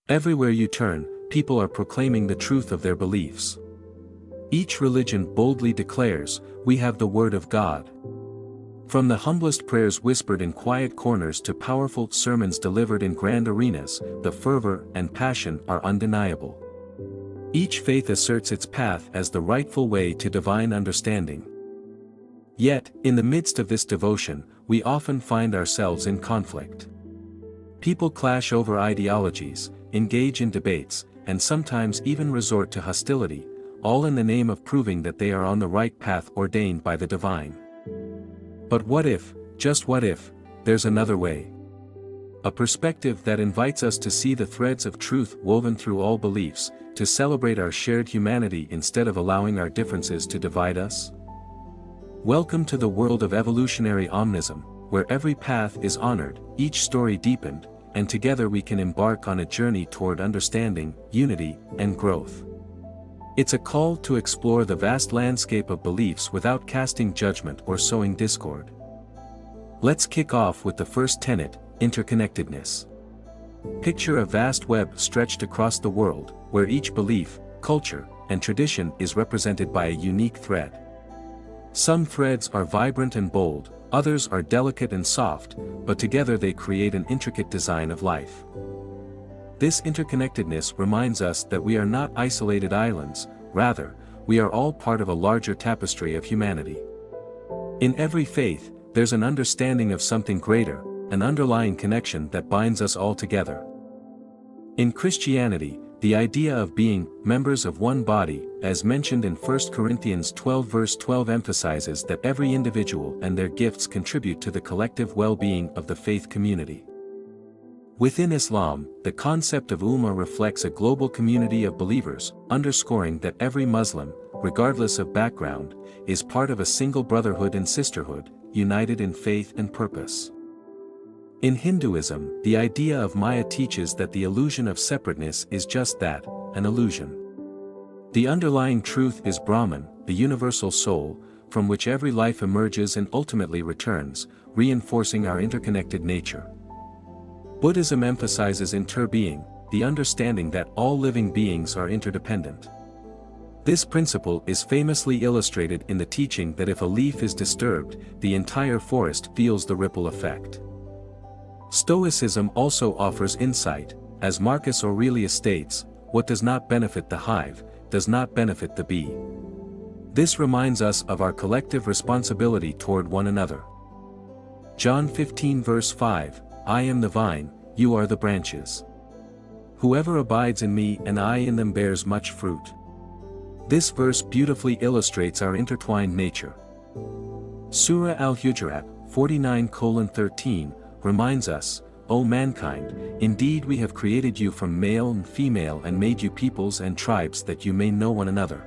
Everywhere you turn, people are proclaiming the truth of their beliefs. Each religion boldly declares, "We have the Word of God." From the humblest prayers whispered in quiet corners to powerful sermons delivered in grand arenas, the fervor and passion are undeniable. Each faith asserts its path as the rightful way to divine understanding. Yet, in the midst of this devotion, we often find ourselves in conflict. People clash over ideologies, engage in debates, and sometimes even resort to hostility, all in the name of proving that they are on the right path ordained by the divine. But what if, just what if, there's another way? A perspective that invites us to see the threads of truth woven through all beliefs, to celebrate our shared humanity instead of allowing our differences to divide us? Welcome to the world of evolutionary omnism, where every path is honored, each story deepened, and together we can embark on a journey toward understanding, unity, and growth. It's a call to explore the vast landscape of beliefs without casting judgment or sowing discord. Let's kick off with the first tenet, interconnectedness. Picture a vast web stretched across the world, where each belief, culture, and tradition is represented by a unique thread. Some threads are vibrant and bold, others are delicate and soft, but together they create an intricate design of life. This interconnectedness reminds us that we are not isolated islands, rather, we are all part of a larger tapestry of humanity. In every faith, there's an understanding of something greater, an underlying connection that binds us all together. In Christianity, the idea of being members of one body, as mentioned in 1 Corinthians 12 verse 12, emphasizes that every individual and their gifts contribute to the collective well-being of the faith community. Within Islam, the concept of Ummah reflects a global community of believers, underscoring that every Muslim, regardless of background, is part of a single brotherhood and sisterhood, united in faith and purpose. In Hinduism, the idea of Maya teaches that the illusion of separateness is just that, an illusion. The underlying truth is Brahman, the universal soul, from which every life emerges and ultimately returns, reinforcing our interconnected nature. Buddhism emphasizes interbeing, the understanding that all living beings are interdependent. This principle is famously illustrated in the teaching that if a leaf is disturbed, the entire forest feels the ripple effect. Stoicism also offers insight, as Marcus Aurelius states, "What does not benefit the hive, does not benefit the bee." This reminds us of our collective responsibility toward one another. John 15 verse 5, "I am the vine, you are the branches. Whoever abides in me and I in them bears much fruit." This verse beautifully illustrates our intertwined nature. Surah Al-Hujurat 49:13 reminds us, "O mankind, indeed we have created you from male and female and made you peoples and tribes that you may know one another."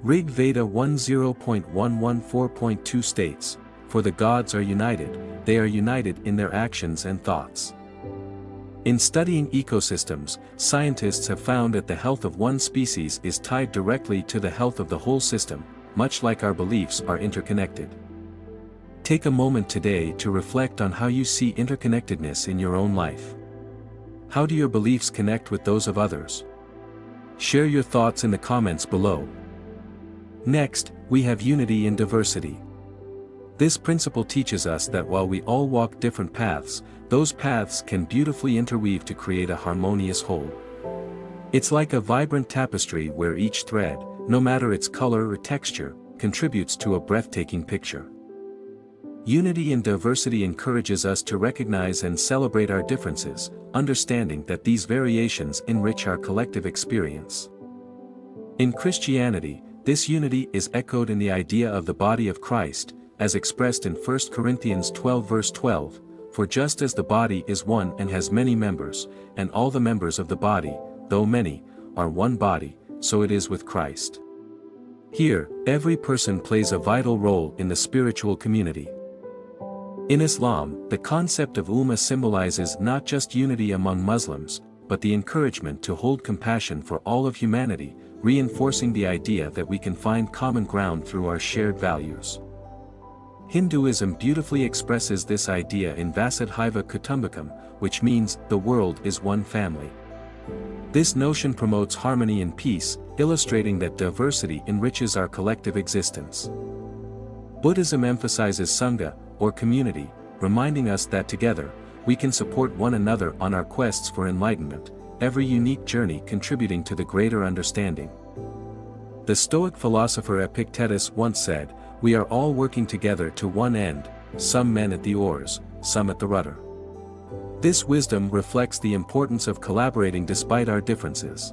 Rig Veda 10.114.2 states, "For the gods are united, they are united in their actions and thoughts." In studying ecosystems, scientists have found that the health of one species is tied directly to the health of the whole system, much like our beliefs are interconnected. Take a moment today to reflect on how you see interconnectedness in your own life. How do your beliefs connect with those of others? Share your thoughts in the comments below. Next, we have unity in diversity. This principle teaches us that while we all walk different paths, those paths can beautifully interweave to create a harmonious whole. It's like a vibrant tapestry where each thread, no matter its color or texture, contributes to a breathtaking picture. Unity in diversity encourages us to recognize and celebrate our differences, understanding that these variations enrich our collective experience. In Christianity, this unity is echoed in the idea of the body of Christ, as expressed in 1 Corinthians 12 verse 12, "For just as the body is one and has many members, and all the members of the body, though many, are one body, so it is with Christ." Here, every person plays a vital role in the spiritual community. In Islam, the concept of Ummah symbolizes not just unity among Muslims, but the encouragement to hold compassion for all of humanity, reinforcing the idea that we can find common ground through our shared values. Hinduism beautifully expresses this idea in Vasudhaiva Kutumbakam, which means, the world is one family. This notion promotes harmony and peace, illustrating that diversity enriches our collective existence. Buddhism emphasizes Sangha, or community, reminding us that together, we can support one another on our quests for enlightenment, every unique journey contributing to the greater understanding. The Stoic philosopher Epictetus once said, "We are all working together to one end, some men at the oars, some at the rudder." This wisdom reflects the importance of collaborating despite our differences.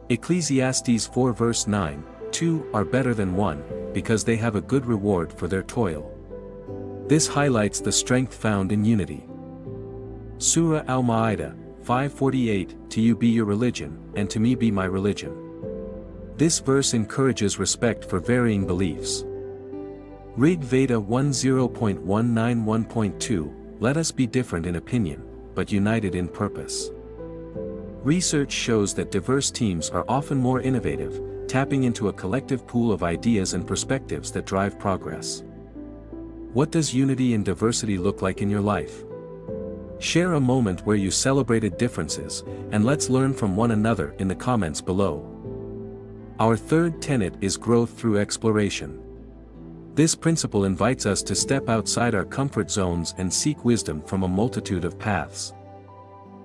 Ecclesiastes 4 verse 9, "Two are better than one, because they have a good reward for their toil." This highlights the strength found in unity. Surah Al-Ma'idah 5:48, "To you be your religion, and to me be my religion." This verse encourages respect for varying beliefs. Rig Veda 10.191.2, "Let us be different in opinion, but united in purpose." Research shows that diverse teams are often more innovative, tapping into a collective pool of ideas and perspectives that drive progress. What does unity and diversity look like in your life? Share a moment where you celebrated differences, and let's learn from one another in the comments below. Our third tenet is growth through exploration. This principle invites us to step outside our comfort zones and seek wisdom from a multitude of paths.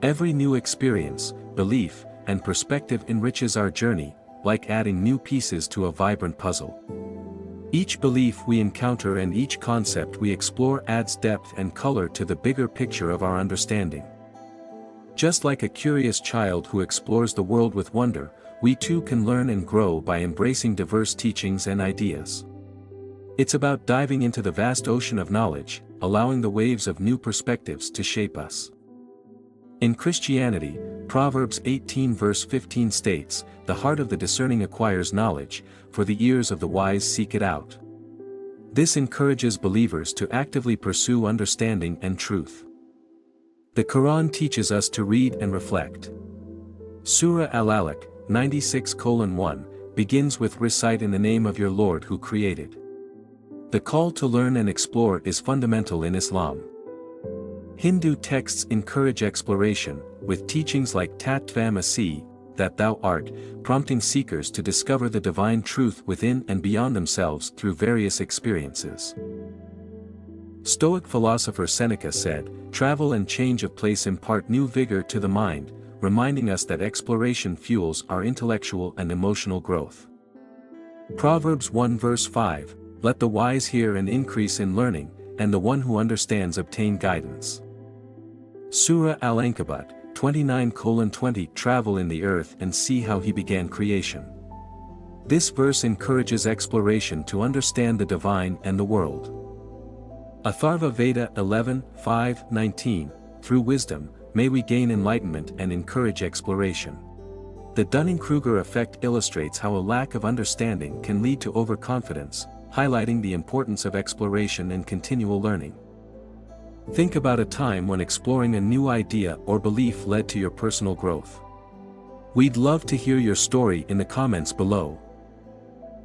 Every new experience, belief, and perspective enriches our journey, like adding new pieces to a vibrant puzzle. Each belief we encounter and each concept we explore adds depth and color to the bigger picture of our understanding. Just like a curious child who explores the world with wonder, we too can learn and grow by embracing diverse teachings and ideas. It's about diving into the vast ocean of knowledge, allowing the waves of new perspectives to shape us. In Christianity, Proverbs 18 verse 15 states, "The heart of the discerning acquires knowledge, for the ears of the wise seek it out." This encourages believers to actively pursue understanding and truth. The Quran teaches us to read and reflect. Surah Al-Alaq 96:1 begins with "Recite in the name of your Lord who created." The call to learn and explore is fundamental in Islam. Hindu texts encourage exploration, with teachings like Tat Tvam Asi, that thou art, prompting seekers to discover the divine truth within and beyond themselves through various experiences. Stoic philosopher Seneca said, "Travel and change of place impart new vigor to the mind," reminding us that exploration fuels our intellectual and emotional growth. Proverbs 1 verse 5, "Let the wise hear and increase in learning, and the one who understands obtain guidance." Surah Al-Ankabut 29:20, "Travel in the earth and see how he began creation." This verse encourages exploration to understand the divine and the world. Atharva Veda 11:5-19, "Through wisdom, may we gain enlightenment and encourage exploration." The Dunning-Kruger effect illustrates how a lack of understanding can lead to overconfidence, highlighting the importance of exploration and continual learning. Think about a time when exploring a new idea or belief led to your personal growth. We'd love to hear your story in the comments below.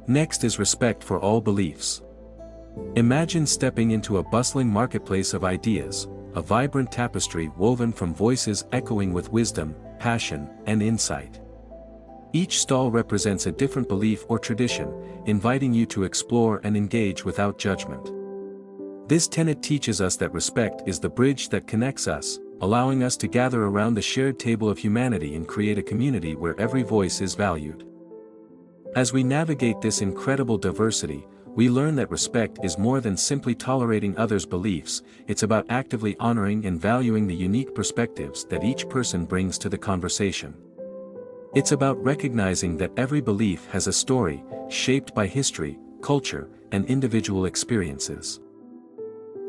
Next is respect for all beliefs. Imagine stepping into a bustling marketplace of ideas, a vibrant tapestry woven from voices echoing with wisdom, passion, and insight. Each stall represents a different belief or tradition, inviting you to explore and engage without judgment. This tenet teaches us that respect is the bridge that connects us, allowing us to gather around the shared table of humanity and create a community where every voice is valued. As we navigate this incredible diversity, we learn that respect is more than simply tolerating others' beliefs, it's about actively honoring and valuing the unique perspectives that each person brings to the conversation. It's about recognizing that every belief has a story, shaped by history, culture, and individual experiences.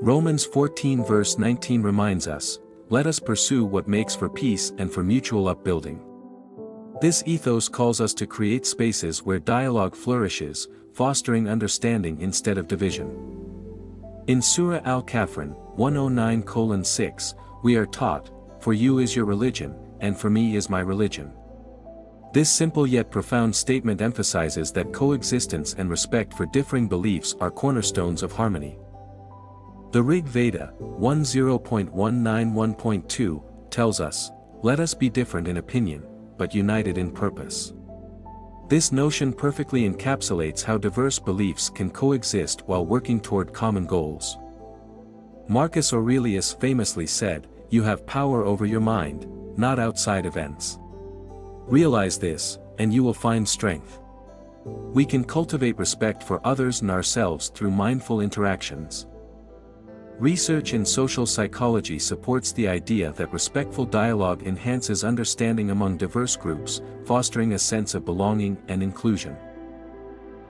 Romans 14 verse 19 reminds us, "Let us pursue what makes for peace and for mutual upbuilding." This ethos calls us to create spaces where dialogue flourishes, fostering understanding instead of division. In Surah Al-Kafirun 109:6, we are taught, "For you is your religion, and for me is my religion." This simple yet profound statement emphasizes that coexistence and respect for differing beliefs are cornerstones of harmony. The Rig Veda 10.191.2 tells us, Let us be different in opinion, but united in purpose. This notion perfectly encapsulates how diverse beliefs can coexist while working toward common goals. Marcus Aurelius famously said, "You have power over your mind, not outside events." Realize this, and you will find strength. We can cultivate respect for others and ourselves through mindful interactions. Research in social psychology supports the idea that respectful dialogue enhances understanding among diverse groups, fostering a sense of belonging and inclusion.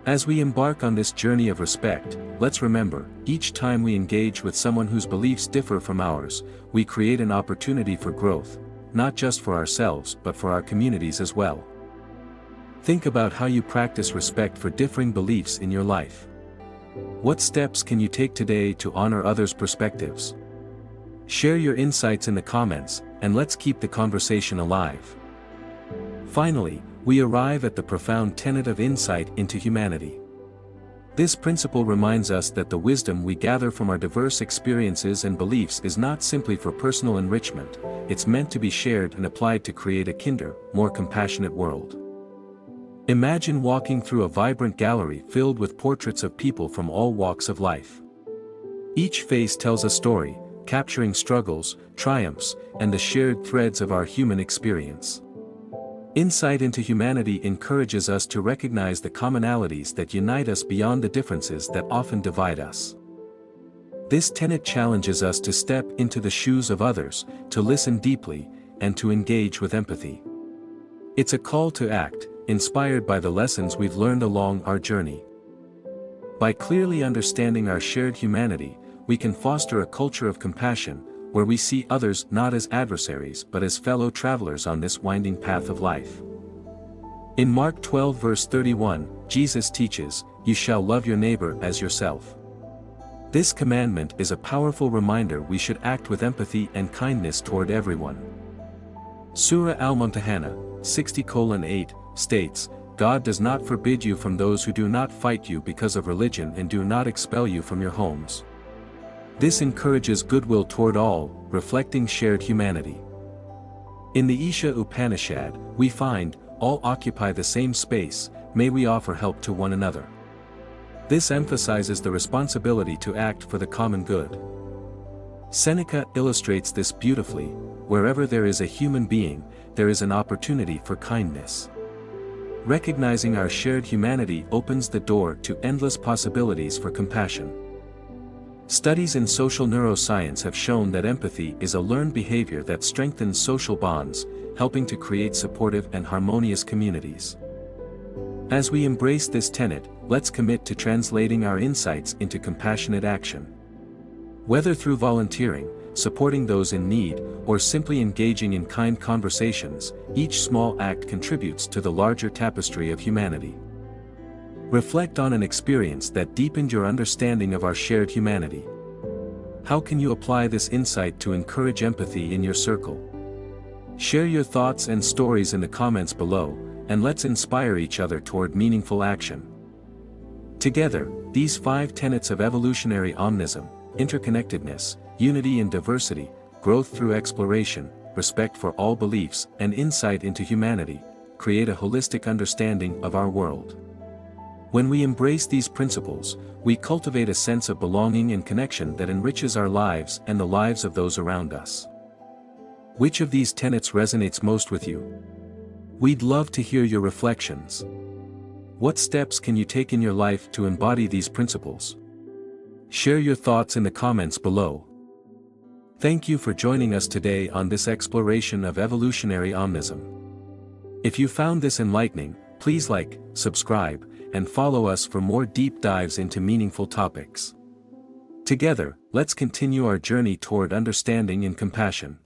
As we embark on this journey of respect, let's remember, each time we engage with someone whose beliefs differ from ours, we create an opportunity for growth, not just for ourselves but for our communities as well. Think about how you practice respect for differing beliefs in your life. What steps can you take today to honor others' perspectives? Share your insights in the comments, and let's keep the conversation alive. Finally, we arrive at the profound tenet of insight into humanity. This principle reminds us that the wisdom we gather from our diverse experiences and beliefs is not simply for personal enrichment, it's meant to be shared and applied to create a kinder, more compassionate world. Imagine walking through a vibrant gallery filled with portraits of people from all walks of life. Each face tells a story, capturing struggles, triumphs, and the shared threads of our human experience. Insight into humanity encourages us to recognize the commonalities that unite us beyond the differences that often divide us. This tenet challenges us to step into the shoes of others, to listen deeply, and to engage with empathy. It's a call to act, inspired by the lessons we've learned along our journey. By clearly understanding our shared humanity, we can foster a culture of compassion, where we see others not as adversaries but as fellow travelers on this winding path of life. In Mark 12 verse 31, Jesus teaches, "You shall love your neighbor as yourself." This commandment is a powerful reminder we should act with empathy and kindness toward everyone. Surah Al-Mumtahana 60:8 states, "God does not forbid you from those who do not fight you because of religion and do not expel you from your homes." This encourages goodwill toward all, reflecting shared humanity. In the Isha Upanishad, we find, "All occupy the same space, may we offer help to one another." This emphasizes the responsibility to act for the common good. Seneca illustrates this beautifully, "Wherever there is a human being, there is an opportunity for kindness." Recognizing our shared humanity opens the door to endless possibilities for compassion. Studies in social neuroscience have shown that empathy is a learned behavior that strengthens social bonds, helping to create supportive and harmonious communities. As we embrace this tenet, let's commit to translating our insights into compassionate action. Whether through volunteering, supporting those in need, or simply engaging in kind conversations, each small act contributes to the larger tapestry of humanity. Reflect on an experience that deepened your understanding of our shared humanity. How can you apply this insight to encourage empathy in your circle? Share your thoughts and stories in the comments below, and let's inspire each other toward meaningful action. Together, these 5 tenets of evolutionary omnism, interconnectedness, unity in diversity, growth through exploration, respect for all beliefs, and insight into humanity, create a holistic understanding of our world. When we embrace these principles, we cultivate a sense of belonging and connection that enriches our lives and the lives of those around us. Which of these tenets resonates most with you? We'd love to hear your reflections. What steps can you take in your life to embody these principles? Share your thoughts in the comments below. Thank you for joining us today on this exploration of evolutionary omnism. If you found this enlightening, please like, subscribe, and follow us for more deep dives into meaningful topics. Together, let's continue our journey toward understanding and compassion.